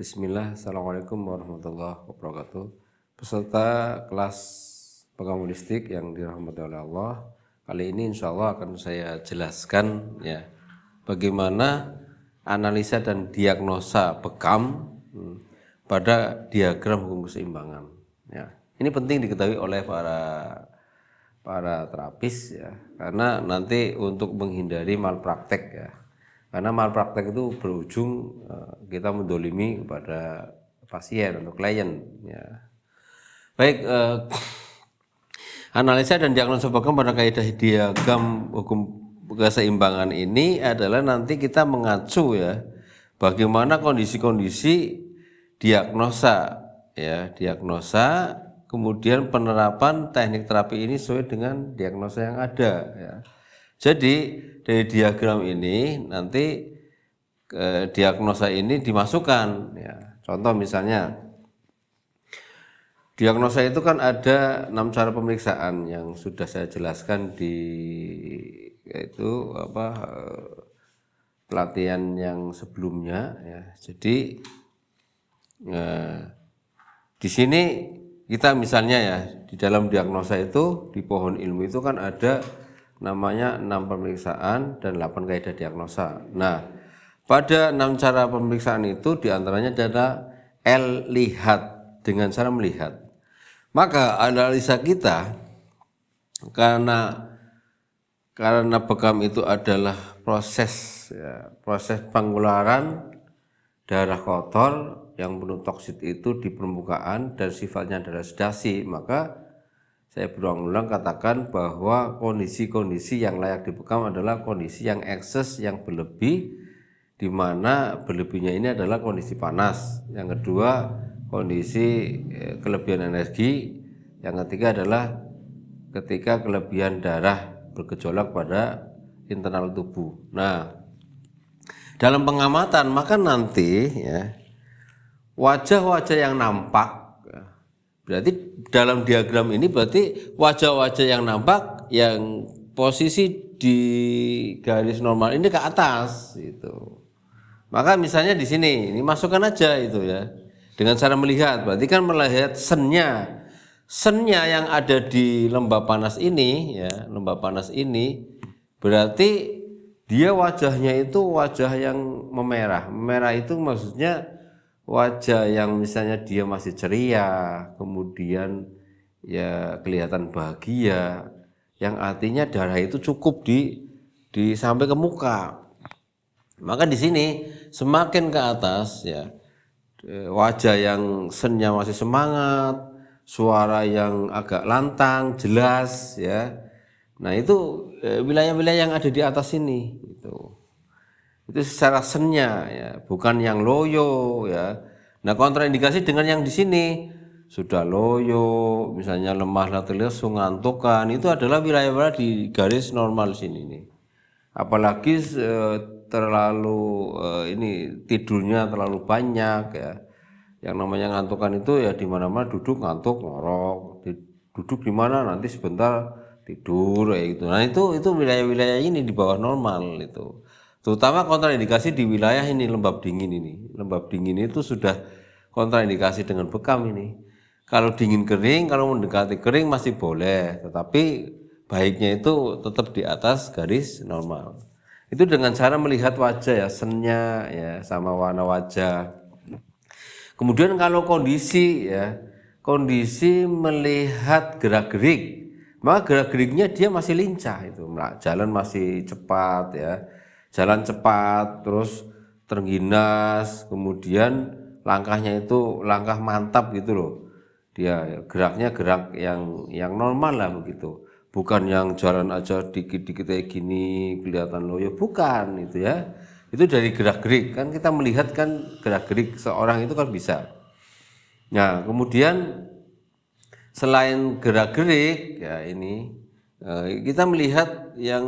Bismillah, Assalamualaikum warahmatullahi wabarakatuh. Peserta kelas pengamunistik yang dirahmati oleh Allah, kali ini insya Allah akan saya jelaskan ya bagaimana analisa dan diagnosa bekam pada diagram hukum keseimbangan. Ya, ini penting diketahui oleh para terapis ya, karena nanti untuk menghindari malpraktek ya. Karena malpraktek itu berujung kita mendolimi kepada pasien atau klien ya. Baik, analisa dan diagnosa bekam pada kaidah diagram hukum keseimbangan ini adalah nanti kita mengacu ya bagaimana kondisi-kondisi diagnosa ya, diagnosa kemudian penerapan teknik terapi ini sesuai dengan diagnosa yang ada ya. Jadi dari diagram ini nanti diagnosa ini dimasukkan ya. Contoh misalnya diagnosa itu kan ada 6 cara pemeriksaan yang sudah saya jelaskan di pelatihan yang sebelumnya ya. Jadi di sini kita misalnya ya di dalam diagnosa itu di pohon ilmu itu kan ada namanya 6 pemeriksaan dan 8 kaidah diagnosa. Nah, pada 6 cara pemeriksaan itu diantaranya adalah lihat dengan cara melihat. Maka analisa kita karena bekam itu adalah proses pengeluaran darah kotor yang penuh toksit itu di permukaan dan sifatnya adalah sedasi, maka saya berulang-ulang katakan bahwa kondisi-kondisi yang layak dibekam adalah kondisi yang ekses, yang berlebih, di mana berlebihnya ini adalah kondisi panas. Yang kedua, kondisi kelebihan energi. Yang ketiga adalah ketika kelebihan darah bergejolak pada internal tubuh. Nah, dalam pengamatan maka nanti ya wajah-wajah yang nampak, berarti dalam diagram ini berarti wajah-wajah yang nampak yang posisi di garis normal ini ke atas itu. Maka misalnya di sini, ini masukkan aja itu ya. Dengan cara melihat, berarti kan melihat sennya. Sennya yang ada di lembah panas ini ya, lembah panas ini berarti dia wajahnya itu wajah yang memerah. Memerah itu maksudnya wajah yang misalnya dia masih ceria, kemudian ya kelihatan bahagia, yang artinya darah itu cukup di sampai ke muka. Maka di sini semakin ke atas ya wajah yang sennya masih semangat, suara yang agak lantang, jelas ya. Nah itu wilayah-wilayah yang ada di atas ini itu secara sennya ya, bukan yang loyo ya. Nah, kontraindikasi dengan yang di sini sudah loyo, misalnya lemah latih lesu, ngantukan, itu adalah wilayah-wilayah di garis normal sini nih. Apalagi terlalu ini tidurnya terlalu banyak ya. Yang namanya ngantukan itu ya di mana-mana duduk ngantuk ngorok, duduk di mana nanti sebentar tidur ya gitu. Nah, itu wilayah-wilayah ini di bawah normal itu. Terutama kontraindikasi di wilayah ini lembab dingin ini. Lembab dingin itu sudah kontraindikasi dengan bekam ini. Kalau dingin kering, kalau mendekati kering masih boleh, tetapi baiknya itu tetap di atas garis normal. Itu dengan cara melihat wajah ya, sennya ya sama warna wajah. Kemudian kalau kondisi melihat gerak-gerik, maka gerak-geriknya dia masih lincah itu, jalan masih cepat ya. Jalan cepat, terus terengginas, kemudian langkahnya itu langkah mantap gitu loh. Dia geraknya gerak yang normal lah begitu. Bukan yang jalan aja dikit-dikit kayak gini kelihatan loyo, bukan itu ya. Itu dari gerak-gerik, kan kita melihat kan gerak-gerik seorang itu kan bisa. Nah, kemudian selain gerak-gerik ya ini kita melihat yang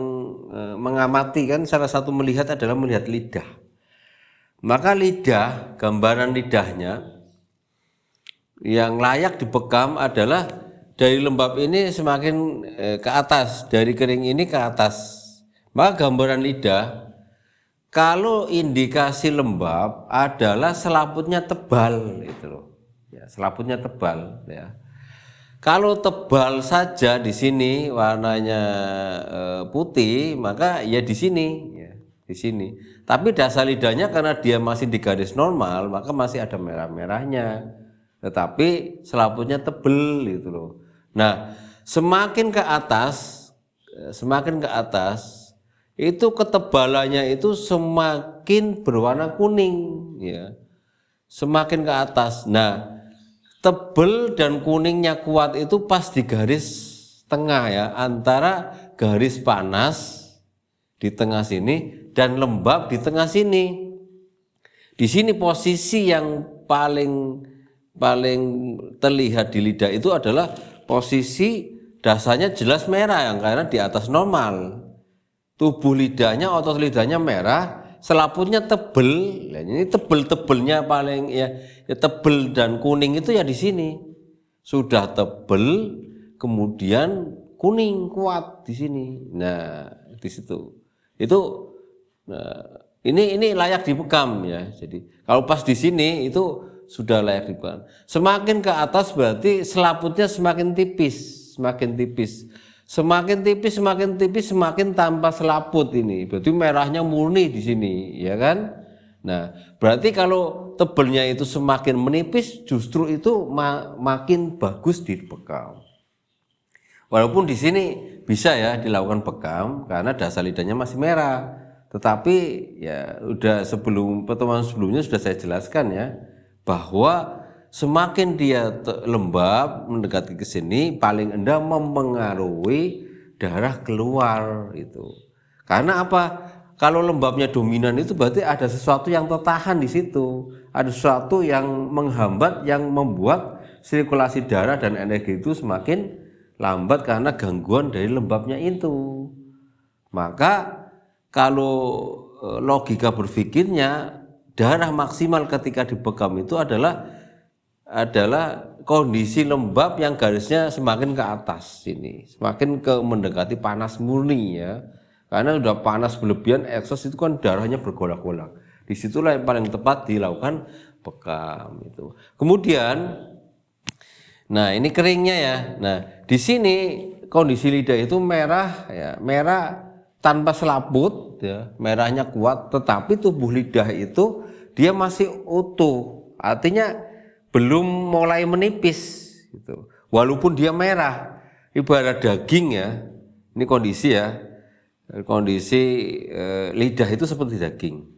mengamati kan salah satu melihat adalah melihat lidah. Maka lidah, gambaran lidahnya yang layak dibekam adalah dari lembab ini semakin ke atas, dari kering ini ke atas. Maka gambaran lidah Kalau indikasi lembab adalah selaputnya tebal itu loh. Ya, selaputnya tebal ya. Kalau tebal saja di sini warnanya putih, maka ya di sini ya, di sini. Tapi dasar lidahnya karena dia masih di garis normal, maka masih ada merah-merahnya. Tetapi selaputnya tebel gitu loh. Nah, semakin ke atas itu ketebalannya itu semakin berwarna kuning ya. Semakin ke atas. Nah, tebel dan kuningnya kuat itu pas di garis tengah ya, antara garis panas di tengah sini dan lembab di tengah sini. Di sini posisi yang paling terlihat di lidah itu adalah posisi dasarnya jelas merah yang karena di atas normal. Tubuh lidahnya, otot lidahnya merah, selaputnya tebel. Nah, ini tebel-tebelnya paling ya tebel dan kuning itu ya di sini. Sudah tebel, kemudian kuning kuat di sini. Nah, di situ. Itu nah, ini layak dipekam ya. Jadi kalau pas di sini itu sudah layak dipekam. Semakin ke atas berarti selaputnya semakin tipis, semakin tipis. Semakin tipis, semakin tipis, semakin tanpa selaput ini. Berarti merahnya murni di sini, ya kan? Nah, berarti kalau tebelnya itu semakin menipis, justru itu makin bagus dipekam. Walaupun di sini bisa ya dilakukan bekam karena dasar lidahnya masih merah. Tetapi ya udah pertemuan sebelumnya sudah saya jelaskan ya bahwa semakin dia lembab mendekati ke sini paling endah mempengaruhi darah keluar itu. Karena apa? Kalau lembabnya dominan itu berarti ada sesuatu yang tertahan di situ. Ada sesuatu yang menghambat yang membuat sirkulasi darah dan energi itu semakin lambat karena gangguan dari lembabnya itu. Maka kalau logika berpikirnya darah maksimal ketika dibekam itu adalah kondisi lembab yang garisnya semakin ke atas ini, semakin mendekati panas murni ya. Karena sudah panas berlebihan, eksos itu kan darahnya bergolak-golak. Disitulah yang paling tepat dilakukan bekam itu. Kemudian, nah ini keringnya ya. Nah di sini kondisi lidah itu merah ya, merah tanpa selaput ya, merahnya kuat. Tetapi tubuh lidah itu dia masih utuh, artinya belum mulai menipis gitu. Walaupun dia merah, ibarat daging ya. Ini kondisi ya. Kondisi lidah itu seperti daging.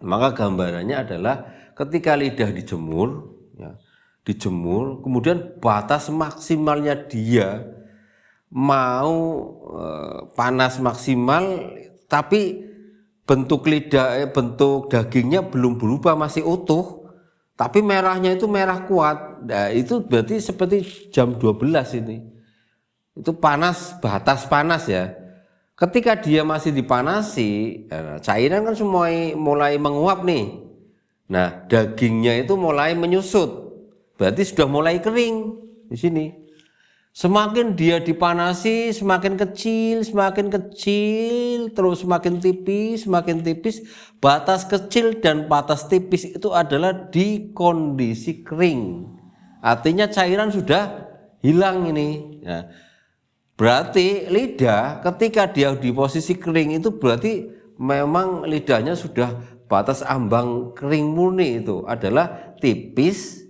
Maka gambarannya adalah ketika lidah dijemur ya, dijemur, kemudian batas maksimalnya dia mau panas maksimal tapi bentuk lidah bentuk dagingnya belum berubah, masih utuh. Tapi merahnya itu merah kuat. Nah, itu berarti seperti jam 12 ini. Itu panas, batas panas ya. Ketika dia masih dipanasi, cairan kan semua mulai menguap nih. Nah, dagingnya itu mulai menyusut. Berarti sudah mulai kering di sini. Semakin dia dipanasi, semakin kecil, terus semakin tipis. Batas kecil dan batas tipis itu adalah di kondisi kering. Artinya cairan sudah hilang ini. Nah, berarti lidah ketika dia di posisi kering itu berarti memang lidahnya sudah batas ambang kering murni, itu adalah tipis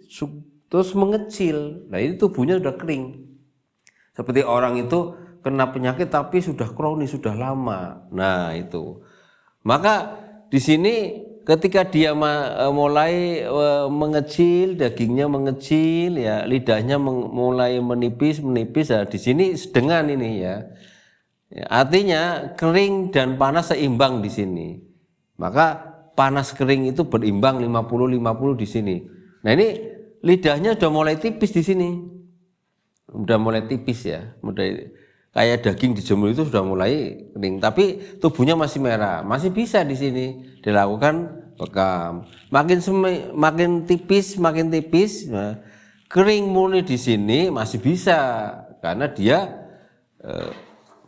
terus mengecil. Nah ini tubuhnya sudah kering. Seperti orang itu kena penyakit tapi sudah kronis, sudah lama. Nah itu. Maka di sini ketika dia mulai mengecil, dagingnya mengecil ya, lidahnya mulai menipis ya, di sini dengan ini ya. Artinya kering dan panas seimbang di sini. Maka panas kering itu berimbang 50-50 di sini. Nah ini lidahnya sudah mulai tipis di sini. Udah mulai tipis ya, kayak daging dijemur itu sudah mulai kering, tapi tubuhnya masih merah, masih bisa di sini dilakukan bekam. Makin tipis, nah, kering murni di sini masih bisa karena dia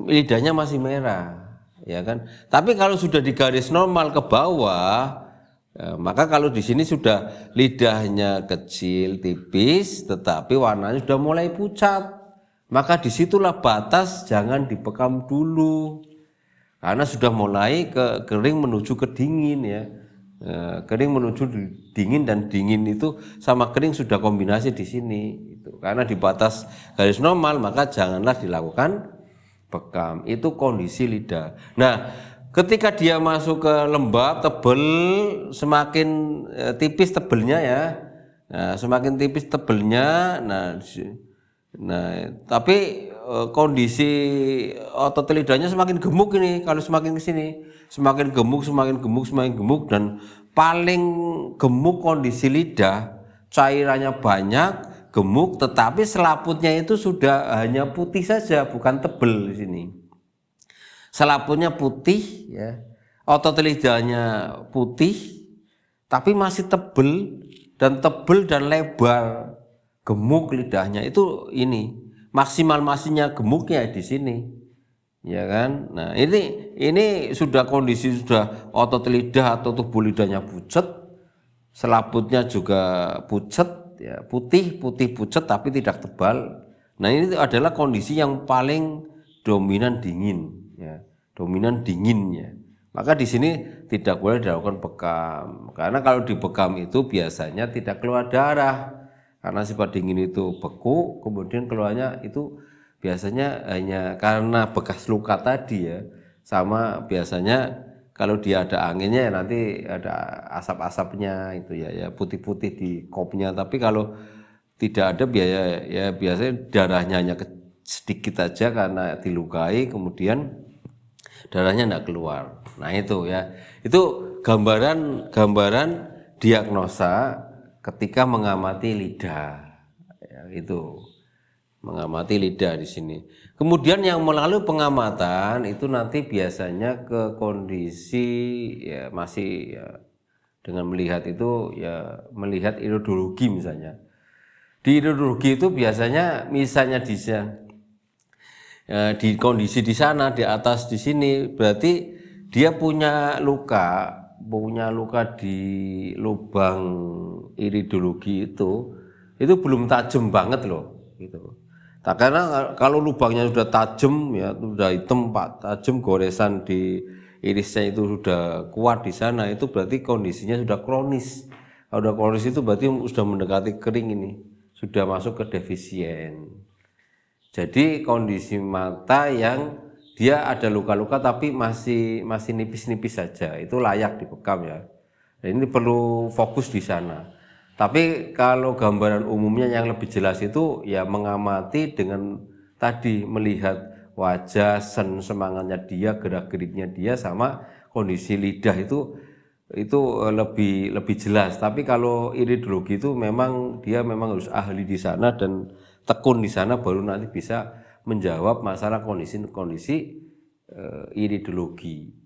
lidahnya masih merah. ya kan. Tapi kalau sudah di garis normal ke bawah, ya, maka kalau di sini sudah lidahnya kecil, tipis, tetapi warnanya sudah mulai pucat, maka disitulah batas jangan dibekam dulu, karena sudah mulai ke kering menuju ke dingin ya. Kering menuju dingin, dan dingin itu sama kering sudah kombinasi di sini. Karena di batas garis normal, maka janganlah dilakukan bekam. Itu kondisi lidah. Nah, ketika dia masuk ke lembab, tebel, semakin tipis tebelnya ya. Nah, semakin tipis tebelnya. Tapi kondisi otot lidahnya semakin gemuk ini. Kalau semakin ke sini, semakin gemuk, semakin gemuk, semakin gemuk, dan paling gemuk kondisi lidah, cairannya banyak, gemuk, tetapi selaputnya itu sudah hanya putih saja, bukan tebel di sini. Selaputnya putih, ya, otot lidahnya putih, tapi masih tebel dan lebar, gemuk lidahnya itu ini maksimal gemuknya di sini, ya kan. Nah ini sudah kondisi sudah otot lidah atau tubuh lidahnya pucat, selaputnya juga pucat, ya, putih pucat tapi tidak tebal. Nah ini adalah kondisi yang paling dominan dingin, ya, dominan dinginnya. Maka di sini tidak boleh dilakukan bekam, karena kalau dibekam itu biasanya tidak keluar darah, karena sifat dingin itu beku, kemudian keluarnya itu biasanya hanya karena bekas luka tadi ya, sama biasanya kalau dia ada anginnya ya nanti ada asap-asapnya itu ya putih-putih di kopnya. Tapi kalau tidak ada ya biasanya darahnya hanya sedikit aja karena dilukai, kemudian darahnya tidak keluar. Nah itu ya, itu gambaran diagnosa ketika mengamati lidah, ya, itu mengamati lidah di sini. Kemudian yang melalui pengamatan itu nanti biasanya ke kondisi ya masih ya, dengan melihat itu ya melihat iridologi misalnya. Di iridologi itu biasanya misalnya di kondisi di sana di atas di sini berarti dia punya luka di lubang iridologi itu belum tajam banget loh gitu. Tak, karena kalau lubangnya sudah tajam ya sudah hitam pak tajam, goresan di irisnya itu sudah kuat di sana, itu berarti kondisinya sudah kronis. Kalau sudah kronis itu berarti sudah mendekati kering, ini sudah masuk ke defisien. Jadi kondisi mata yang dia ada luka-luka tapi masih nipis-nipis saja, itu layak dibekam ya. Ini perlu fokus di sana. Tapi kalau gambaran umumnya yang lebih jelas itu ya mengamati dengan tadi melihat wajah, semangatnya dia, gerak-geriknya dia, sama kondisi lidah itu lebih jelas. Tapi kalau iridologi itu memang dia harus ahli di sana dan tekun di sana, baru nanti bisa menjawab masalah kondisi iridologi.